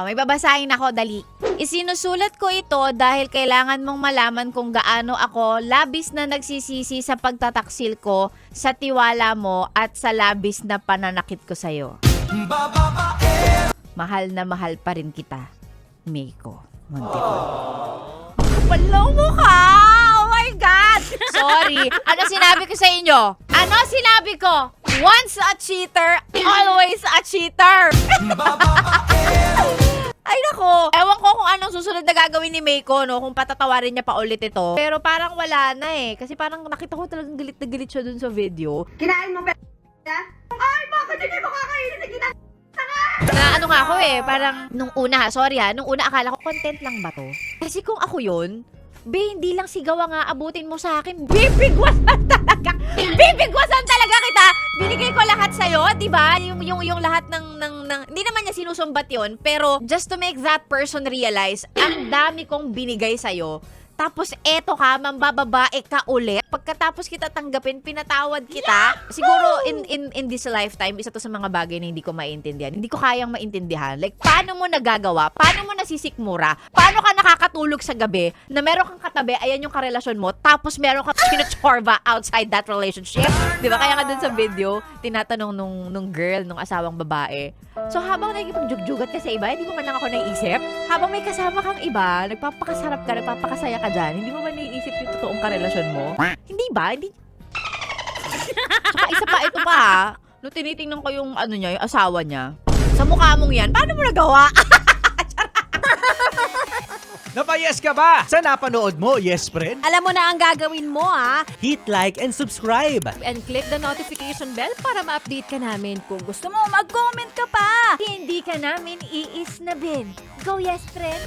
may babasahin ako, dali. Isinusulat ko ito dahil kailangan mong malaman kung gaano ako labis na nagsisisi sa pagtataksil ko, sa tiwala mo, at sa labis na pananakit ko sa'yo. Mahal na mahal pa rin kita, Meiko Montipon. Kapalaw mo ka! Oh my God! Sorry. Ano sinabi ko sa inyo? Ano sinabi ko? Once a cheater, always a cheater! Ay nako, ewan ko kung anong susunod na gagawin ni Meiko, no? Kung patatawarin niya pa ulit ito. Pero parang wala na eh. Kasi parang nakita ko talagang galit na galit siya dun sa video. Kinain mo ba? Ay, bakit hindi mo kakainin na ginawa? Na ano nga ako eh, parang nung una, sorry ha, nung una akala ko content lang ba to? Kasi kung ako yun, hindi lang sigaw nga abutin mo sa akin, bibigwasan talaga! Bibigwasan talaga kita! Binigay ko lahat sa'yo, diba? Yung lahat ng hindi naman niya sinusumbat yun, pero just to make that person realize, ang dami kong binigay sa'yo, tapos eto ka, mambababae ka ulit. Pagkatapos kita tanggapin, pinatawad kita. Siguro in this lifetime, isa to sa mga bagay na hindi ko maintindihan. Hindi ko kayang maintindihan. Like, paano mo nagagawa? Paano mo nasisikmura? Paano ka nakakatulog sa gabi na meron kang katabi, ayan yung karelasyon mo, tapos meron kang pinachorba outside that relationship? Diba? Kaya nga dun sa video, tinatanong nung girl, nung asawang babae. So, habang nakikipagjugyugat ka sa iba, hindi mo man lang ako naiisip. Habang may kasama kang iba, nagpapakasarap ka, nagpapakasaya ka dyan, hindi mo ba naiisip yung totoong karelasyon mo? Hindi ba? Hindi. Saka isa pa, ito pa ha. Nung tinitingnan ko yung ano niya, yung asawa niya. Sa mukha mong yan, paano mo nagawa? Napayes ka ba sa napanood mo, yes friend? Alam mo na ang gagawin mo, ha? Hit like and subscribe. And click the notification bell para ma-update ka namin. Kung gusto mo, mag-comment ka pa! Hindi ka namin iisnabin. Go yes, friend!